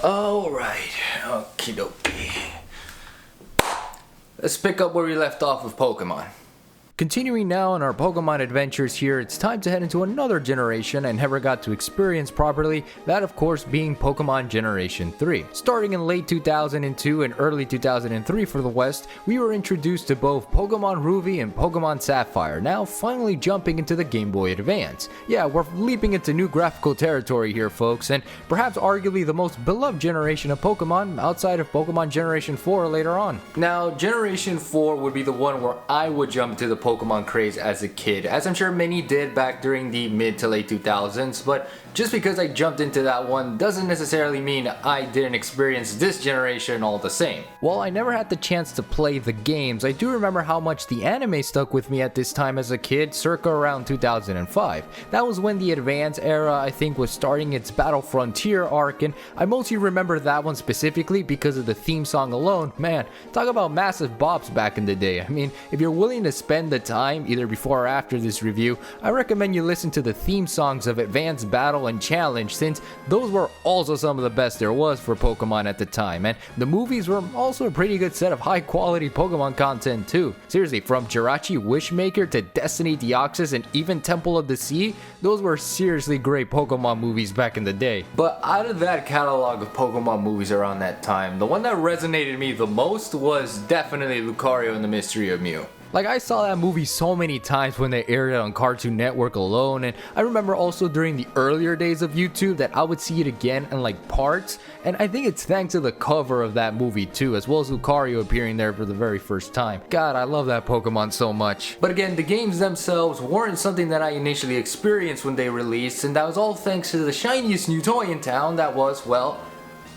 Alright, okie dokie. Let's pick up where we left off with Pokemon. Continuing now on our Pokemon adventures here, it's time to head into another generation I never got to experience properly, that of course being Pokemon Generation 3. Starting in late 2002 and early 2003 for the West, we were introduced to both Pokemon Ruby and Pokemon Sapphire, now finally jumping into the Game Boy Advance. Yeah, we're leaping into new graphical territory here folks, and perhaps arguably the most beloved generation of Pokemon outside of Pokemon Generation 4 later on. Now, Generation 4 would be the one where I would jump into the Pokemon craze as a kid, as I'm sure many did back during the mid to late 2000s, but just because I jumped into that one doesn't necessarily mean I didn't experience this generation all the same. While I never had the chance to play the games, I do remember how much the anime stuck with me at this time as a kid, circa around 2005. That was when the Advance era, I think, was starting its Battle Frontier arc, and I mostly remember that one specifically because of the theme song alone. Man, talk about massive bops back in the day. I mean, if you're willing to spend the time, either before or after this review, I recommend you listen to the theme songs of Advance Battle and Challenge, since those were also some of the best there was for Pokemon at the time, and the movies were also a pretty good set of high quality Pokemon content too. Seriously, from Jirachi Wishmaker to Destiny Deoxys and even Temple of the Sea, those were seriously great Pokemon movies back in the day. But out of that catalog of Pokemon movies around that time, the one that resonated with me the most was definitely Lucario and the Mystery of Mew. Like, I saw that movie so many times when they aired it on Cartoon Network alone, and I remember also during the earlier days of YouTube that I would see it again in like parts, and I think it's thanks to the cover of that movie too, as well as Lucario appearing there for the very first time. God, I love that Pokemon so much. But again, the games themselves weren't something that I initially experienced when they released, and that was all thanks to the shiniest new toy in town that was, well,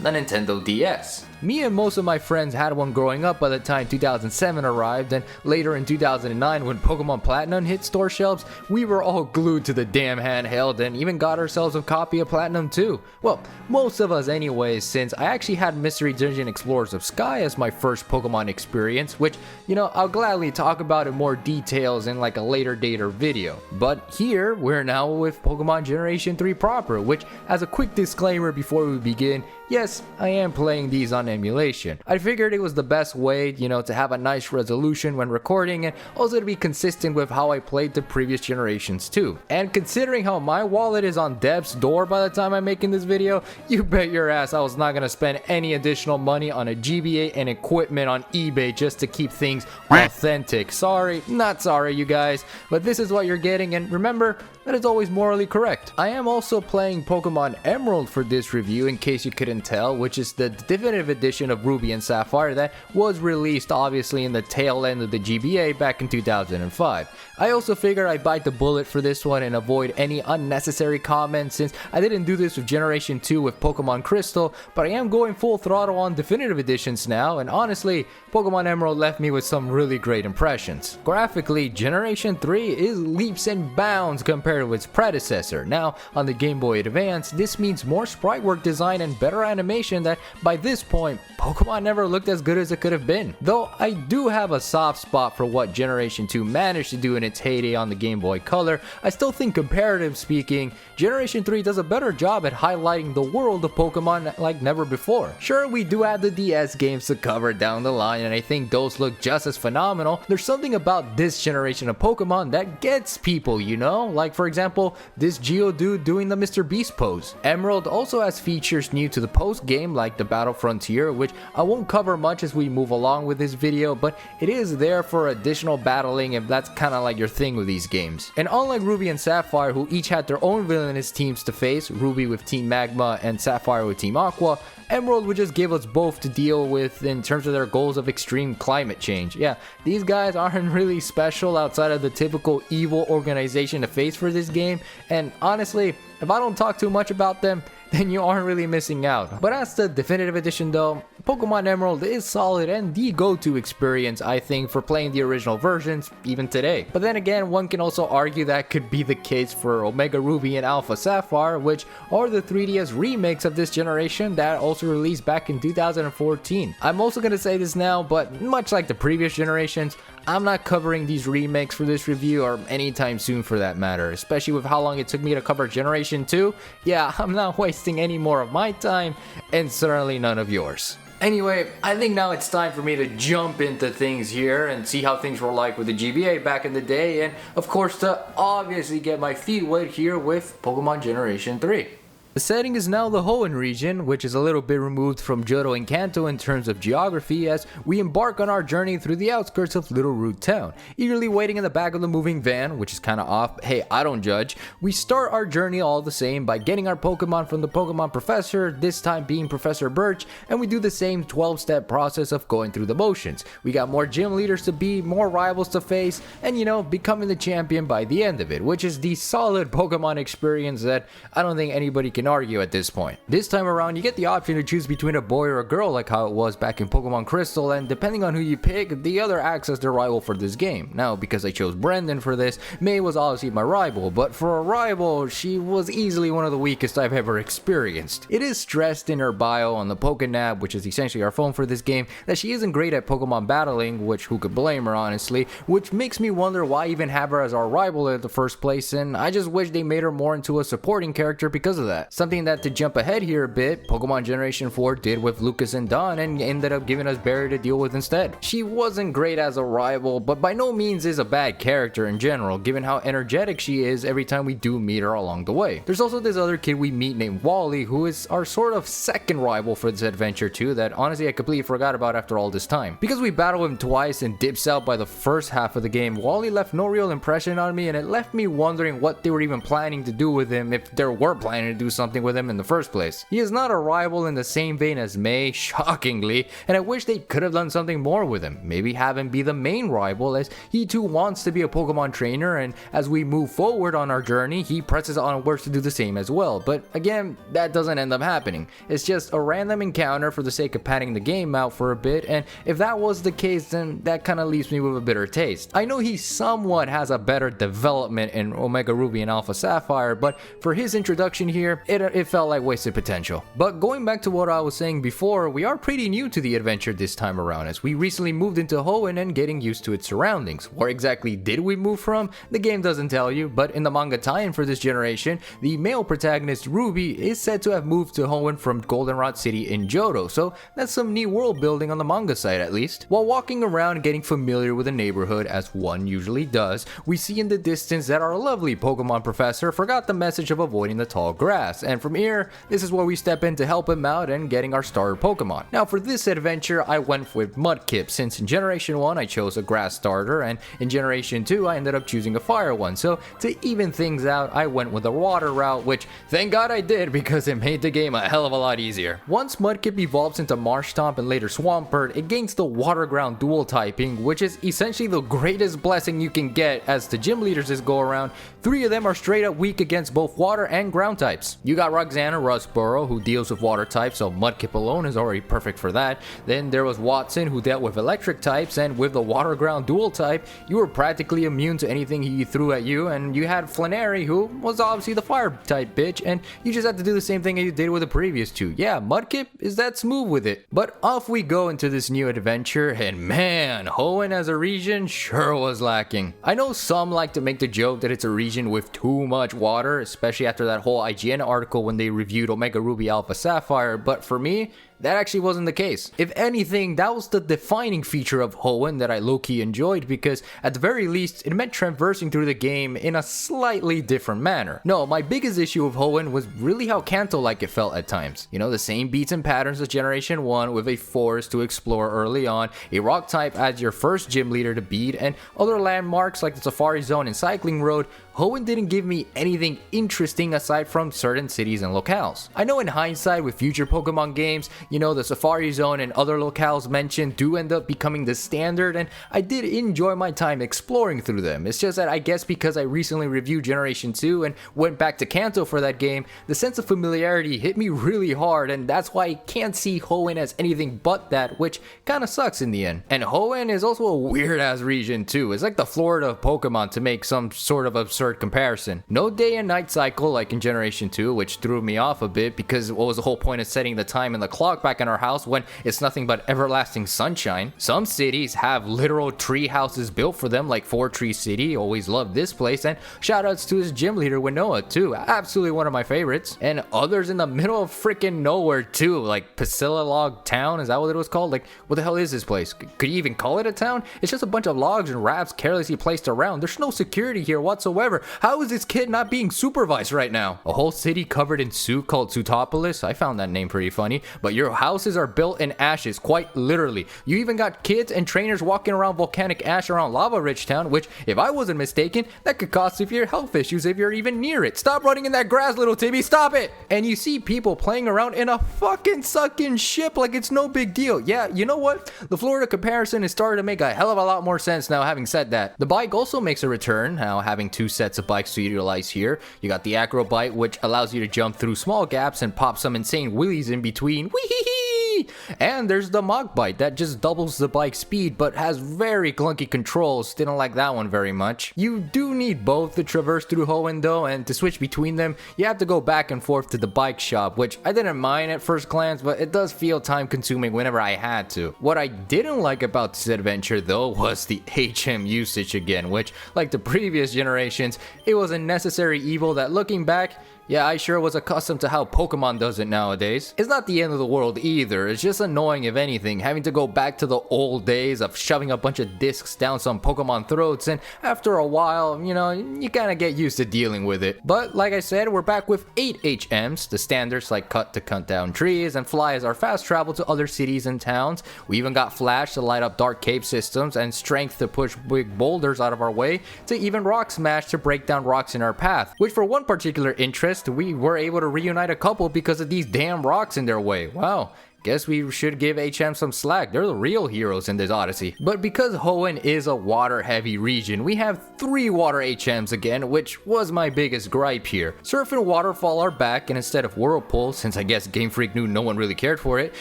the Nintendo DS. Me and most of my friends had one growing up by the time 2007 arrived, and later in 2009 when Pokemon Platinum hit store shelves, we were all glued to the damn handheld and even got ourselves a copy of Platinum too. Well, most of us anyways, since I actually had Mystery Dungeon Explorers of Sky as my first Pokemon experience, which, you know, I'll gladly talk about in more details in like a later date or video. But here, we're now with Pokemon Generation 3 proper, which, as a quick disclaimer before we begin, yes, I am playing these on emulation. I figured it was the best way, you know, to have a nice resolution when recording, and also to be consistent with how I played the previous generations too. And considering how my wallet is on death's door by the time I'm making this video, you bet your ass I was not gonna spend any additional money on a GBA and equipment on eBay just to keep things authentic. Sorry, not sorry you guys, but this is what you're getting, and remember, that is always morally correct. I am also playing Pokemon Emerald for this review, in case you couldn't tell, which is the definitive edition of Ruby and Sapphire that was released obviously in the tail end of the GBA back in 2005. I also figured I'd bite the bullet for this one and avoid any unnecessary comments, since I didn't do this with Generation 2 with Pokemon Crystal, but I am going full throttle on definitive editions now, and honestly, Pokemon Emerald left me with some really great impressions. Graphically, Generation 3 is leaps and bounds compared to its predecessor. Now, on the Game Boy Advance, this means more sprite work design and better animation that, by this point, Pokemon never looked as good as it could have been. Though I do have a soft spot for what Generation 2 managed to do in its heyday on the Game Boy Color, I still think, comparative speaking, Generation 3 does a better job at highlighting the world of Pokemon like never before. Sure, we do have the DS games to cover down the line, and I think those look just as phenomenal. There's something about this generation of Pokemon that gets people, you know? Like, for example, this Geodude doing the Mr. Beast pose. Emerald also has features new to the post-game, like the Battle Frontier, which I won't cover much as we move along with this video, but it is there for additional battling if that's kinda like your thing with these games. And unlike Ruby and Sapphire, who each had their own villainous teams to face, Ruby with Team Magma and Sapphire with Team Aqua, Emerald would just give us both to deal with in terms of their goals of extreme climate change. Yeah, these guys aren't really special outside of the typical evil organization to face for this game, and honestly, if I don't talk too much about them, then you aren't really missing out. But as the definitive edition though, Pokemon Emerald is solid and the go-to experience, I think, for playing the original versions, even today. But then again, one can also argue that could be the case for Omega Ruby and Alpha Sapphire, which are the 3DS remakes of this generation that also released back in 2014. I'm also gonna say this now, but much like the previous generations, I'm not covering these remakes for this review or anytime soon for that matter, especially with how long it took me to cover Generation 2. Yeah, I'm not wasting wasting any more of my time, and certainly none of yours. Anyway, I think now it's time for me to jump into things here and see how things were like with the GBA back in the day, and of course to obviously get my feet wet here with Pokemon Generation 3. The setting is now the Hoenn region, which is a little bit removed from Johto and Kanto in terms of geography, as we embark on our journey through the outskirts of Little Root Town. Eagerly waiting in the back of the moving van, which is kinda off, hey, I don't judge, we start our journey all the same by getting our Pokemon from the Pokemon Professor, this time being Professor Birch, and we do the same 12-step process of going through the motions. We got more gym leaders to beat, more rivals to face, and becoming the champion by the end of it, which is the solid Pokemon experience that I don't think anybody can argue at this point. This time around, you get the option to choose between a boy or a girl like how it was back in Pokemon Crystal, and depending on who you pick, the other acts as their rival for this game. Now, because I chose Brendan for this, May was obviously my rival, but for a rival, she was easily one of the weakest I've ever experienced. It is stressed in her bio on the Pokénab, which is essentially our phone for this game, that she isn't great at Pokemon battling, which who could blame her honestly, which makes me wonder why even have her as our rival in the first place, and I just wish they made her more into a supporting character because of that. Something that, to jump ahead here a bit, Pokemon Generation 4 did with Lucas and Dawn and ended up giving us Barry to deal with instead. She wasn't great as a rival, but by no means is a bad character in general, given how energetic she is every time we do meet her along the way. There's also this other kid we meet named Wally, who is our sort of second rival for this adventure too, that honestly I completely forgot about after all this time. Because we battle him twice and dips out by the first half of the game, Wally left no real impression on me, and it left me wondering what they were even planning to do with him, if they were planning to do something with him in the first place. He is not a rival in the same vein as May, shockingly, and I wish they could have done something more with him. Maybe have him be the main rival, as he too wants to be a Pokemon trainer, and as we move forward on our journey, he presses onwards to do the same as well. But again, that doesn't end up happening. It's just a random encounter for the sake of padding the game out for a bit, and if that was the case, then that kind of leaves me with a bitter taste. I know he somewhat has a better development in Omega Ruby and Alpha Sapphire, but for his introduction here, it felt like wasted potential. But going back to what I was saying before, we are pretty new to the adventure this time around, as we recently moved into Hoenn and getting used to its surroundings. Where exactly did we move from? The game doesn't tell you, but in the manga tie-in for this generation, the male protagonist Ruby is said to have moved to Hoenn from Goldenrod City in Johto, so that's some neat world building on the manga side at least. While walking around getting familiar with the neighborhood, as one usually does, we see in the distance that our lovely Pokemon Professor forgot the message of avoiding the tall grass, and from here, this is where we step in to help him out and getting our starter Pokemon. Now for this adventure, I went with Mudkip, since in Generation 1 I chose a grass starter, and in Generation 2 I ended up choosing a fire one, so to even things out, I went with a water route, which thank god I did, because it made the game a hell of a lot easier. Once Mudkip evolves into Marshtomp and later Swampert, it gains the Water Ground dual typing, which is essentially the greatest blessing you can get, as the gym leaders this go around, 3 of them are straight up weak against both water and ground types. You got Roxanna Rustboro, who deals with water types, so Mudkip alone is already perfect for that. Then there was Watson, who dealt with electric types, and with the Water Ground dual type, you were practically immune to anything he threw at you. And you had Flannery, who was obviously the fire type bitch, and you just had to do the same thing as you did with the previous 2. Yeah, Mudkip is that smooth with it. But off we go into this new adventure, and man, Hoenn as a region sure was lacking. I know some like to make the joke that it's a region with too much water, especially after that whole IGN article when they reviewed Omega Ruby Alpha Sapphire, but for me, that actually wasn't the case. If anything, that was the defining feature of Hoenn that I low-key enjoyed, because at the very least, it meant traversing through the game in a slightly different manner. No, my biggest issue of Hoenn was really how Kanto-like it felt at times. You know, the same beats and patterns as Generation 1, with a forest to explore early on, a rock type as your first gym leader to beat, and other landmarks like the Safari Zone and Cycling Road. Hoenn didn't give me anything interesting aside from certain cities and locales. I know in hindsight with future Pokemon games, you know, the Safari Zone and other locales mentioned do end up becoming the standard, and I did enjoy my time exploring through them. It's just that I guess because I recently reviewed Generation 2 and went back to Kanto for that game, the sense of familiarity hit me really hard, and that's why I can't see Hoenn as anything but that, which kinda sucks in the end. And Hoenn is also a weird ass region too. It's like the Florida of Pokemon, to make some sort of absurd absurd comparison. No day and night cycle like in Generation 2, which threw me off a bit because what was the whole point of setting the time and the clock back in our house when it's nothing but everlasting sunshine? Some cities have literal tree houses built for them like 4 Tree City, always loved this place, and shoutouts to his gym leader Winnoa too, absolutely one of my favorites. And others in the middle of freaking nowhere too, like Log Town, is that what it was called? Like, what the hell is this place? Could you even call it a town? It's just a bunch of logs and rafts carelessly placed around. There's no security here whatsoever. How is this kid not being supervised right now? A whole city covered in soot called Sutopolis. I found that name pretty funny. But your houses are built in ashes, quite literally. You even got kids and trainers walking around volcanic ash around Lava Ridge Town, which, if I wasn't mistaken, that could cause severe health issues if you're even near it. Stop running in that grass, little Timmy, stop it! And you see people playing around in a fucking sucking ship like it's no big deal. Yeah, you know what? The Florida comparison is starting to make a hell of a lot more sense now, having said that. The bike also makes a return, now having 2 sets of bikes to utilize here. You got the Acro bike, which allows you to jump through small gaps and pop some insane wheelies in between. Whee! And there's the Mach bike that just doubles the bike speed but has very clunky controls. Didn't like that one very much. You do need both to traverse through Hoenn though, and to switch between them you have to go back and forth to the bike shop, which I didn't mind at first glance, but it does feel time consuming whenever I had to. What I didn't like about this adventure though was the HM usage again, which, like the previous generations, it was a necessary evil that, looking back, yeah, I sure was accustomed to how Pokemon does it nowadays. It's not the end of the world either, it's just annoying if anything, having to go back to the old days of shoving a bunch of discs down some Pokemon throats, and after a while, you know, you kinda get used to dealing with it. But like I said, we're back with 8 HMs, the standards like cut to cut down trees, and fly as our fast travel to other cities and towns. We even got Flash to light up dark cave systems, and Strength to push big boulders out of our way, to even Rock Smash to break down rocks in our path, which for one particular interest, we were able to reunite a couple because of these damn rocks in their way. Wow. Guess we should give HM some slack. They're the real heroes in this Odyssey. But because Hoenn is a water-heavy region, we have 3 water HMs again, which was my biggest gripe here. Surf and Waterfall are back, and instead of Whirlpool, since I guess Game Freak knew no one really cared for it,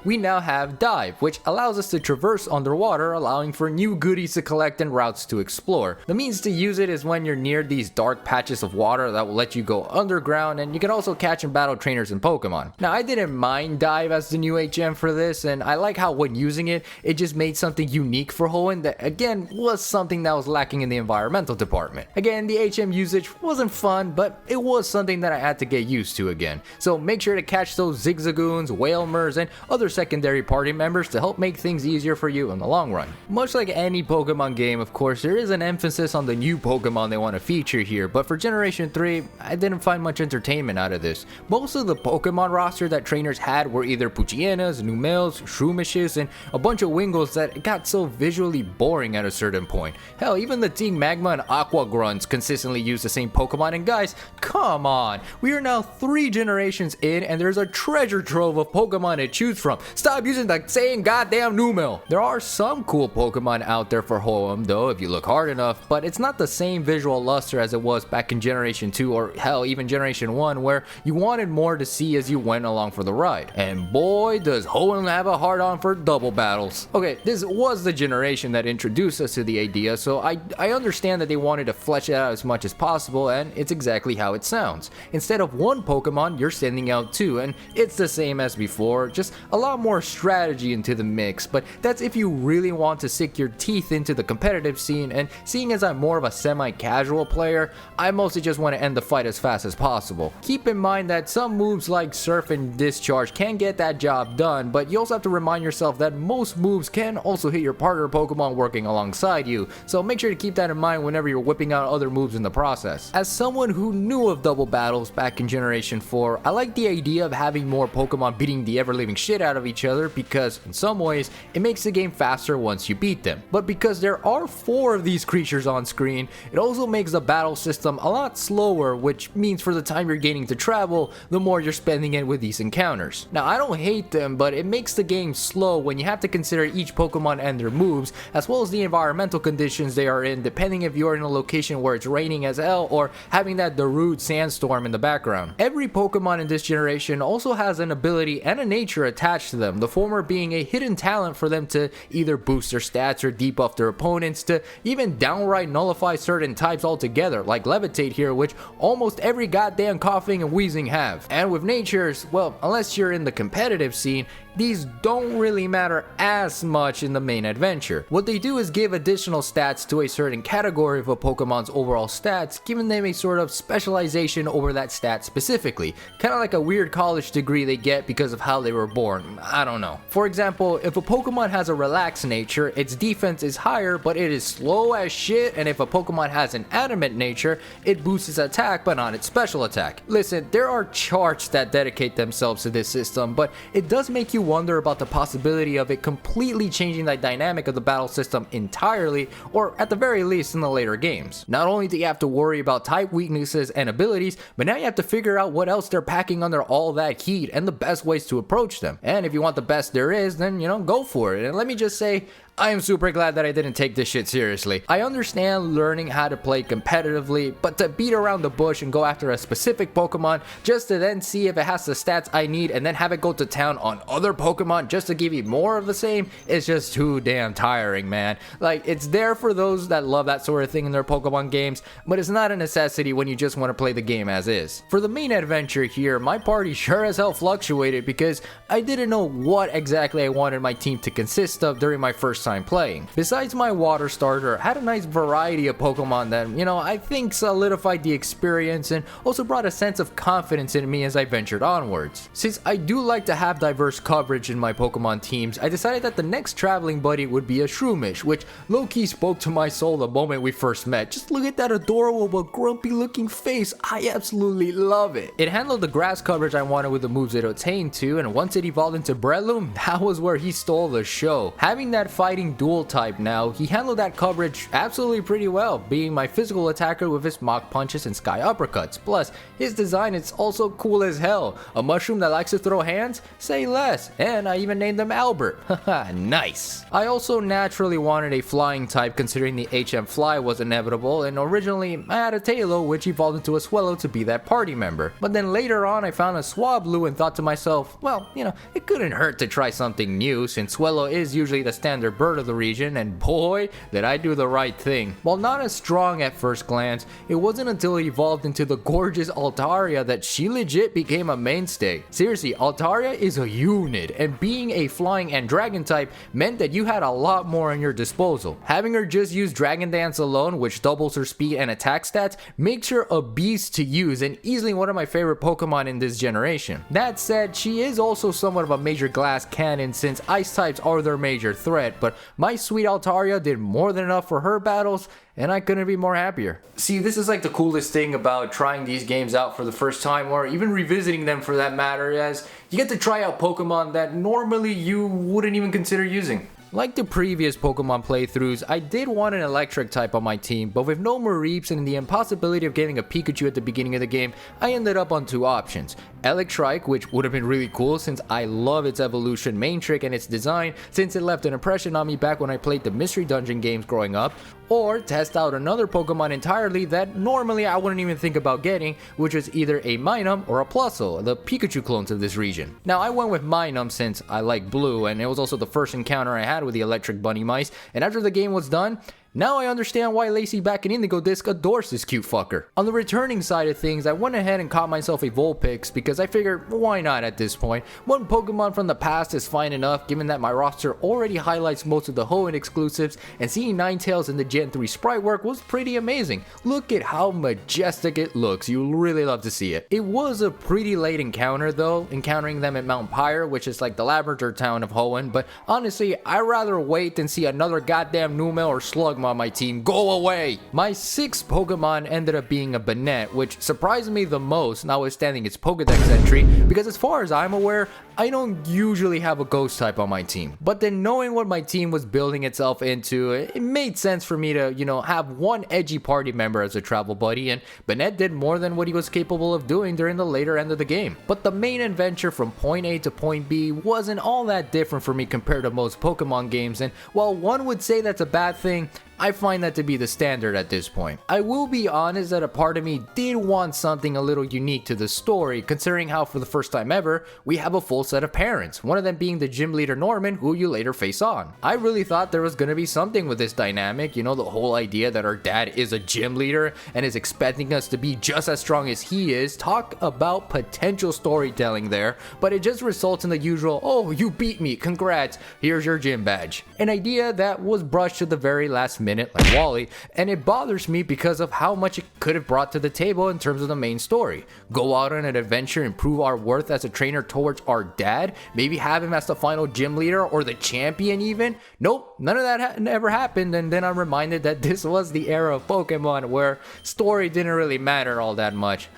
we now have Dive, which allows us to traverse underwater, allowing for new goodies to collect and routes to explore. The means to use it is when you're near these dark patches of water that will let you go underground, and you can also catch and battle trainers and Pokemon. Now, I didn't mind Dive as the new HM for this, and I like how when using it, it just made something unique for Hoenn that again was something that was lacking in the environmental department. Again, the HM usage wasn't fun, but it was something that I had to get used to again. So make sure to catch those Zigzagoons, Whalmers, and other secondary party members to help make things easier for you in the long run. Much like any Pokemon game, of course, there is an emphasis on the new Pokemon they want to feature here, but for Generation 3, I didn't find much entertainment out of this. Most of the Pokemon roster that trainers had were either Puchienas, Numels, Shroomishes, and a bunch of Wingles that got so visually boring at a certain point. Hell, even the Team Magma and Aqua grunts consistently use the same Pokemon, and guys, come on! We are now 3 generations in, and there's a treasure trove of Pokemon to choose from. Stop using the same goddamn Numel! There are some cool Pokemon out there for Hoenn though, if you look hard enough, but it's not the same visual luster as it was back in Generation 2, or hell, even Generation 1, where you wanted more to see as you went along for the ride. And boy, does Hoenn have a hard-on for double battles. Okay, this was the generation that introduced us to the idea, so I understand that they wanted to flesh it out as much as possible, and it's exactly how it sounds. Instead of 1 Pokemon, you're sending out 2, and it's the same as before, just a lot more strategy into the mix, but that's if you really want to sink your teeth into the competitive scene, and seeing as I'm more of a semi-casual player, I mostly just want to end the fight as fast as possible. Keep in mind that some moves like Surf and Discharge can get that job done, but you also have to remind yourself that most moves can also hit your partner Pokemon working alongside you, so make sure to keep that in mind whenever you're whipping out other moves in the process. As someone who knew of double battles back in Generation 4, I like the idea of having more Pokemon beating the ever-living shit out of each other because, in some ways, it makes the game faster once you beat them. But because there are 4 of these creatures on screen, it also makes the battle system a lot slower, which means for the time you're gaining to travel, the more you're spending it with these encounters. Now, I don't hate them fun, but it makes the game slow when you have to consider each Pokemon and their moves, as well as the environmental conditions they are in, depending if you're in a location where it's raining as hell or having that Darude sandstorm in the background. Every Pokemon in this generation also has an ability and a nature attached to them, the former being a hidden talent for them to either boost their stats or debuff their opponents, to even downright nullify certain types altogether, like Levitate here, which almost every goddamn coughing and wheezing have. And with natures, well, unless you're in the competitive scene, these don't really matter as much in the main adventure. What they do is give additional stats to a certain category of a Pokemon's overall stats, giving them a sort of specialization over that stat specifically, kind of like a weird college degree they get because of how they were born. I don't know. For example, if a Pokemon has a relaxed nature, its defense is higher but it is slow as shit, and if a Pokemon has an adamant nature, it boosts its attack but not its special attack. Listen, there are charts that dedicate themselves to this system, but it does make you wonder about the possibility of it completely changing the dynamic of the battle system entirely, or at the very least in the later games. Not only do you have to worry about type weaknesses and abilities, but now you have to figure out what else they're packing under all that heat and the best ways to approach them. And if you want the best there is, then go for it. And let me just say, I am super glad that I didn't take this shit seriously. I understand learning how to play competitively, but to beat around the bush and go after a specific Pokemon just to then see if it has the stats I need and then have it go to town on other Pokemon just to give you more of the same is just too damn tiring, man. Like, it's there for those that love that sort of thing in their Pokemon games, but it's not a necessity when you just want to play the game as is. For the main adventure here, my party sure as hell fluctuated because I didn't know what exactly I wanted my team to consist of during my first time playing. Besides my water starter, I had a nice variety of Pokemon that, I think solidified the experience and also brought a sense of confidence in me as I ventured onwards. Since I do like to have diverse coverage in my Pokemon teams, I decided that the next traveling buddy would be a Shroomish, which low-key spoke to my soul the moment we first met. Just look at that adorable but grumpy looking face. I absolutely love it. It handled the grass coverage I wanted with the moves it attained to, and once it evolved into Breloom, that was where he stole the show. Having that fighting dual type now, he handled that coverage absolutely pretty well, being my physical attacker with his Mach Punches and Sky Uppercuts. Plus, his design is also cool as hell. A mushroom that likes to throw hands? Say less. And I even named him Albert. Haha, nice. I also naturally wanted a flying type considering the HM Fly was inevitable, and originally I had a Tailo which evolved into a Swellow to be that party member. But then later on I found a Swablu and thought to myself, well, it couldn't hurt to try something new since Swellow is usually the standard bird of the region, and boy, did I do the right thing. While not as strong at first glance, it wasn't until it evolved into the gorgeous Altaria that she legit became a mainstay. Seriously, Altaria is a unit, and being a flying and dragon type meant that you had a lot more in your disposal. Having her just use Dragon Dance alone, which doubles her speed and attack stats, makes her a beast to use and easily one of my favorite Pokemon in this generation. That said, she is also somewhat of a major glass cannon since ice types are their major threat, but my sweet Altaria did more than enough for her battles, and I couldn't be more happier. See, this is like the coolest thing about trying these games out for the first time, or even revisiting them for that matter, as you get to try out Pokemon that normally you wouldn't even consider using. Like the previous Pokemon playthroughs, I did want an electric type on my team, but with no Mareeps and the impossibility of getting a Pikachu at the beginning of the game, I ended up on two options. Electrike, which would have been really cool since I love its evolution main trick and its design since it left an impression on me back when I played the Mystery Dungeon games growing up, or test out another Pokemon entirely that normally I wouldn't even think about getting, which was either a Minun or a Plusle, the Pikachu clones of this region. Now I went with Minun since I like blue, and it was also the first encounter I had with the electric bunny mice, and after the game was done, now I understand why Lacey back in Indigo Disc adores this cute fucker. On the returning side of things, I went ahead and caught myself a Vulpix because I figured, why not at this point? One Pokemon from the past is fine enough given that my roster already highlights most of the Hoenn exclusives, and seeing Ninetales in the Gen 3 sprite work was pretty amazing. Look at how majestic it looks, you'll really love to see it. It was a pretty late encounter though, encountering them at Mount Pyre, which is like the lavender town of Hoenn, but honestly, I'd rather wait than see another goddamn Numel or Slugma Pokemon on my team, go away! My 6th Pokemon ended up being a Banette, which surprised me the most, notwithstanding its Pokedex entry, because as far as I'm aware, I don't usually have a ghost type on my team. But then knowing what my team was building itself into, it made sense for me to, have one edgy party member as a travel buddy, and Banette did more than what he was capable of doing during the later end of the game. But the main adventure from point A to point B wasn't all that different for me compared to most Pokemon games, and while one would say that's a bad thing, I find that to be the standard at this point. I will be honest that a part of me did want something a little unique to the story, considering how for the first time ever, we have a full set of parents, one of them being the gym leader Norman, who you later face on. I really thought there was gonna be something with this dynamic, the whole idea that our dad is a gym leader and is expecting us to be just as strong as he is. Talk about potential storytelling there, but it just results in the usual, oh, you beat me, congrats, here's your gym badge. An idea that was brushed to the very last minute like Wally, and it bothers me because of how much it could have brought to the table in terms of the main story. Go out on an adventure and prove our worth as a trainer towards our dad, maybe have him as the final gym leader or the champion even. Nope, none of that ever happened, and then I'm reminded that this was the era of Pokemon where story didn't really matter all that much.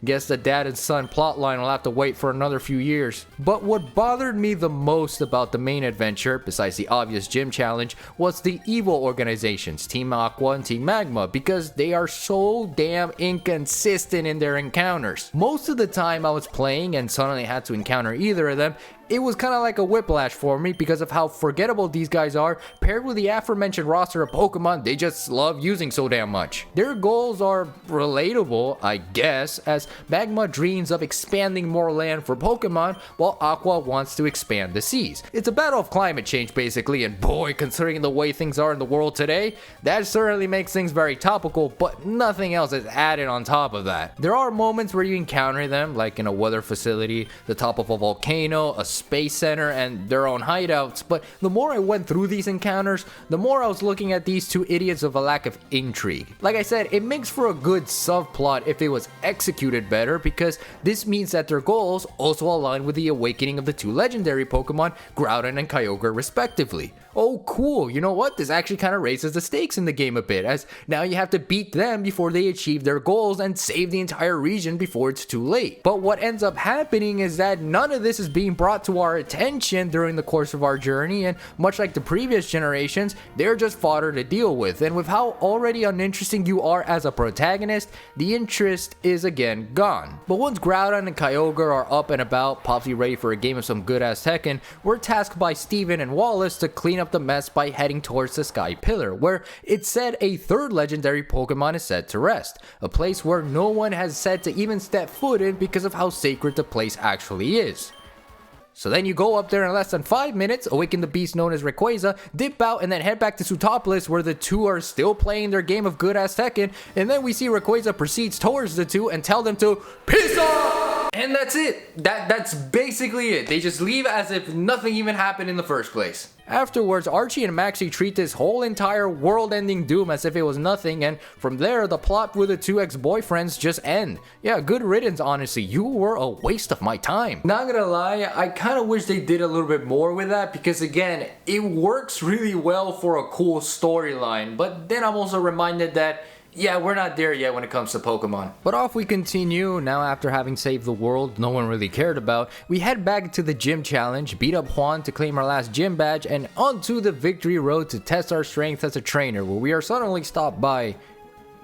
Guess the dad and son plotline will have to wait for another few years. But what bothered me the most about the main adventure, besides the obvious gym challenge, was the evil organization, Team Aqua and Team Magma, because they are so damn inconsistent in their encounters. Most of the time I was playing and suddenly had to encounter either of them, it was kind of like a whiplash for me because of how forgettable these guys are, paired with the aforementioned roster of Pokemon they just love using so damn much. Their goals are relatable, I guess, as Magma dreams of expanding more land for Pokemon, while Aqua wants to expand the seas. It's a battle of climate change basically, and boy, considering the way things are in the world today, that certainly makes things very topical, but nothing else is added on top of that. There are moments where you encounter them, like in a weather facility, the top of a volcano, a space center, and their own hideouts, but the more I went through these encounters, the more I was looking at these two idiots of a lack of intrigue. Like I said, it makes for a good subplot if it was executed better, because this means that their goals also align with the awakening of the two legendary Pokemon, Groudon and Kyogre respectively. Oh cool, you know what, this actually kind of raises the stakes in the game a bit, as now you have to beat them before they achieve their goals and save the entire region before it's too late. But what ends up happening is that none of this is being brought to our attention during the course of our journey, and much like the previous generations, they're just fodder to deal with, and with how already uninteresting you are as a protagonist, the interest is again gone. But once Groudon and Kyogre are up and about, possibly ready for a game of some good ass Tekken, we're tasked by Steven and Wallace to clean up the mess by heading towards the Sky Pillar, where it's said a third legendary Pokemon is set to rest, a place where no one has said to even step foot in because of how sacred the place actually is. So then you go up there in less than 5 minutes, awaken the beast known as Rayquaza, dip out, and then head back to Sootopolis where the two are still playing their game of good ass Tekken, and then we see Rayquaza proceeds towards the two and tell them to peace off! And that's it. That's basically it. They just leave as if nothing even happened in the first place. Afterwards, Archie and Maxie treat this whole entire world-ending doom as if it was nothing, and from there, the plot with the two ex-boyfriends just end. Yeah, good riddance, honestly. You were a waste of my time. Not gonna lie, I kind of wish they did a little bit more with that, because again, it works really well for a cool storyline, but then I'm also reminded that yeah, we're not there yet when it comes to Pokemon. But off we continue. Now after having saved the world no one really cared about, we head back to the gym challenge, beat up Hoenn to claim our last gym badge, and onto the victory road to test our strength as a trainer, where we are suddenly stopped by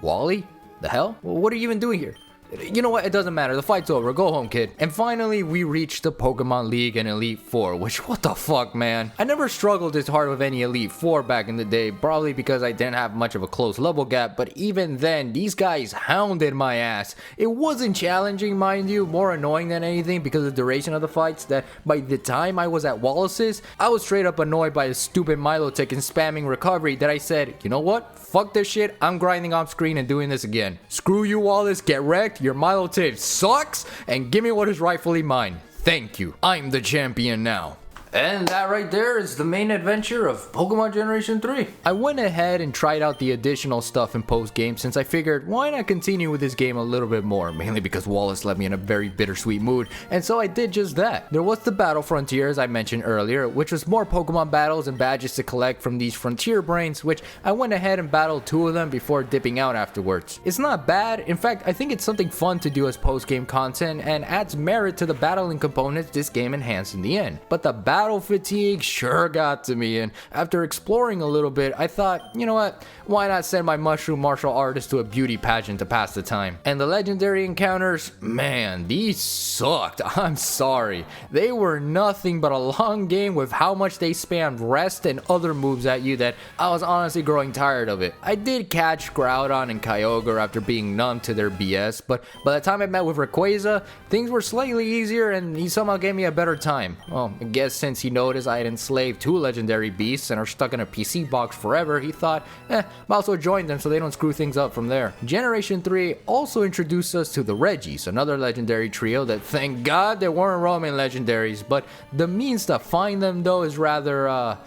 Wally? The hell? What are you even doing here? You know what, it doesn't matter, the fight's over, go home kid. And finally we reached the Pokemon League and Elite Four, which what the fuck man. I never struggled this hard with any Elite Four back in the day, probably because I didn't have much of a close level gap, but even then these guys hounded my ass. It wasn't challenging mind you, more annoying than anything because of the duration of the fights, that by the time I was at Wallace's, I was straight up annoyed by the stupid Milotic and spamming recovery that I said, you know what, fuck this shit, I'm grinding off screen and doing this again. Screw you Wallace, get wrecked. Your Milotic sucks, and give me what is rightfully mine. Thank you. I'm the champion now. And that right there is the main adventure of Pokemon Generation 3. I went ahead and tried out the additional stuff in post-game since I figured why not continue with this game a little bit more, mainly because Wallace left me in a very bittersweet mood, and so I did just that. There was the Battle Frontier as I mentioned earlier, which was more Pokemon battles and badges to collect from these Frontier Brains, which I went ahead and battled 2 of them before dipping out afterwards. It's not bad, in fact I think it's something fun to do as post-game content and adds merit to the battling components this game enhanced in the end. But the battle fatigue sure got to me, and after exploring a little bit I thought, you know what, why not send my mushroom martial artist to a beauty pageant to pass the time. And the legendary encounters, man, these sucked. I'm sorry, they were nothing but a long game with how much they spammed rest and other moves at you that I was honestly growing tired of it. I did catch Groudon and Kyogre after being numb to their BS, but by the time I met with Rayquaza, things were slightly easier and he somehow gave me a better time. Well, I guess since he noticed I had enslaved 2 legendary beasts and are stuck in a PC box forever, he thought, might as well join them so they don't screw things up from there. Generation 3 also introduced us to the Regis, another legendary trio that thank God they weren't roaming legendaries, but the means to find them though is rather,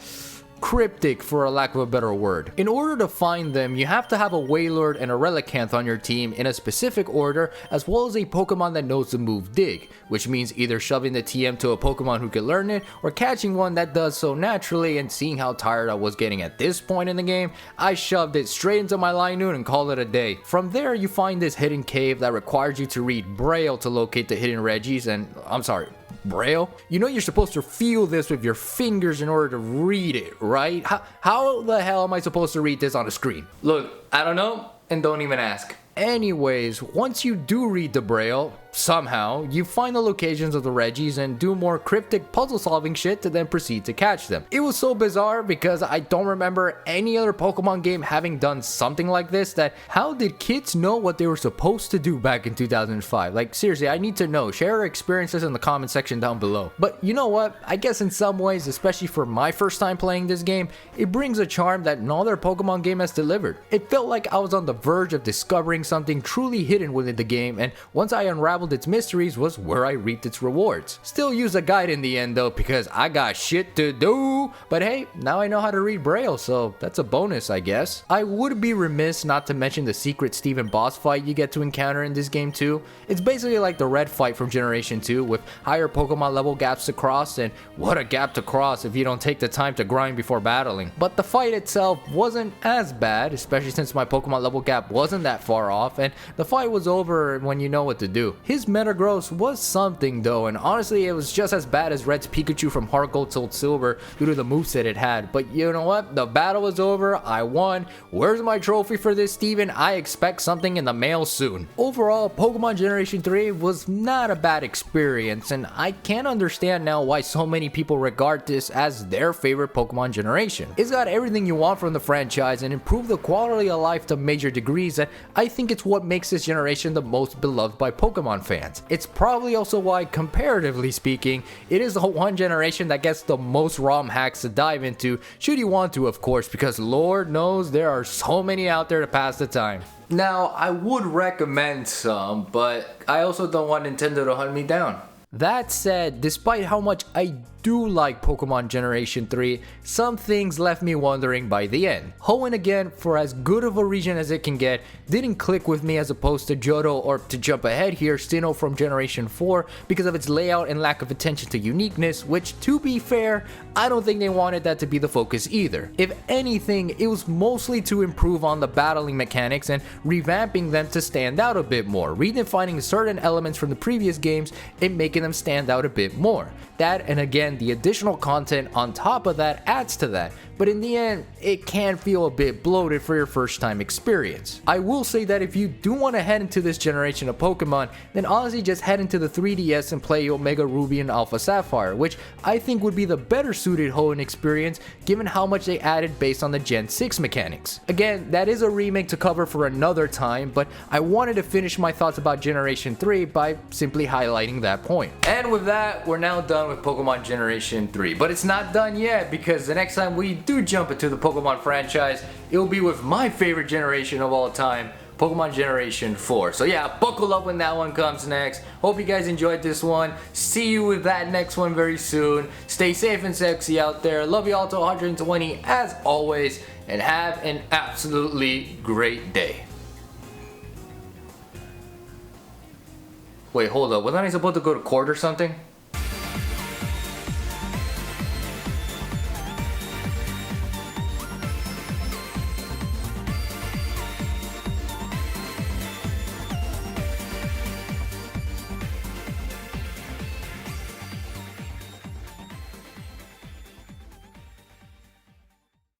cryptic for a lack of a better word. In order to find them, you have to have a Wailord and a Relicanth on your team in a specific order, as well as a Pokemon that knows the move Dig, which means either shoving the TM to a Pokemon who can learn it, or catching one that does so naturally. And seeing how tired I was getting at this point in the game, I shoved it straight into my Linoone and called it a day. From there, you find this hidden cave that requires you to read Braille to locate the hidden Regis, and I'm sorry, Braille? You know you're supposed to feel this with your fingers in order to read it, right? How the hell am I supposed to read this on a screen? Look, I don't know, and don't even ask. Anyways, once you do read the Braille, somehow, you find the locations of the Regis and do more cryptic puzzle solving shit to then proceed to catch them. It was so bizarre because I don't remember any other Pokemon game having done something like this, that how did kids know what they were supposed to do back in 2005? Like seriously, I need to know. Share your experiences in the comment section down below. But you know what? I guess in some ways, especially for my first time playing this game, it brings a charm that no other Pokemon game has delivered. It felt like I was on the verge of discovering something truly hidden within the game, and once I unraveled its mysteries was where I reaped its rewards. Still use a guide in the end though, because I got shit to do, but hey, now I know how to read Braille, so that's a bonus I guess. I would be remiss not to mention the secret Steven boss fight you get to encounter in this game too. It's basically like the red fight from Generation 2 with higher Pokemon level gaps to cross, and what a gap to cross if you don't take the time to grind before battling. But the fight itself wasn't as bad, especially since my Pokemon level gap wasn't that far off, and the fight was over when you know what to do. His Metagross was something though, and honestly it was just as bad as Red's Pikachu from Heart Gold Soul Silver due to the moveset it had. But you know what? The battle was over, I won. Where's my trophy for this, Steven? I expect something in the mail soon. Overall, Pokemon Generation 3 was not a bad experience, and I can understand now why so many people regard this as their favorite Pokemon generation. It's got everything you want from the franchise and improved the quality of life to major degrees, and I think it's what makes this generation the most beloved by Pokemon fans. It's probably also why, comparatively speaking, it is the one generation that gets the most ROM hacks to dive into, should you want to of course, because Lord knows there are so many out there to pass the time. Now, I would recommend some, but I also don't want Nintendo to hunt me down. That said, despite how much I do like Pokemon Generation 3, some things left me wondering by the end. Hoenn again, for as good of a region as it can get, didn't click with me as opposed to Johto, or to jump ahead here, Sinnoh from Generation 4 because of its layout and lack of attention to uniqueness, which to be fair, I don't think they wanted that to be the focus either. If anything, it was mostly to improve on the battling mechanics and revamping them to stand out a bit more, redefining certain elements from the previous games and making them stand out a bit more. That, and again, the additional content on top of that adds to that, but in the end, it can feel a bit bloated for your first time experience. I will say that if you do want to head into this generation of Pokemon, then honestly just head into the 3DS and play Omega Ruby and Alpha Sapphire, which I think would be the better suited Hoenn experience given how much they added based on the Gen 6 mechanics. Again, that is a remake to cover for another time, but I wanted to finish my thoughts about Generation 3 by simply highlighting that point. And with that, we're now done with Pokemon Generation 3, but it's not done yet, because the next time we do jump into the Pokemon franchise, it'll be with my favorite generation of all time, Pokemon Generation 4. So yeah, buckle up when that one comes next. Hope you guys enjoyed this one. See you with that next one very soon. Stay safe and sexy out there. Love you all to 120 as always, and have an absolutely great day. Wait, hold up. Wasn't I supposed to go to court or something?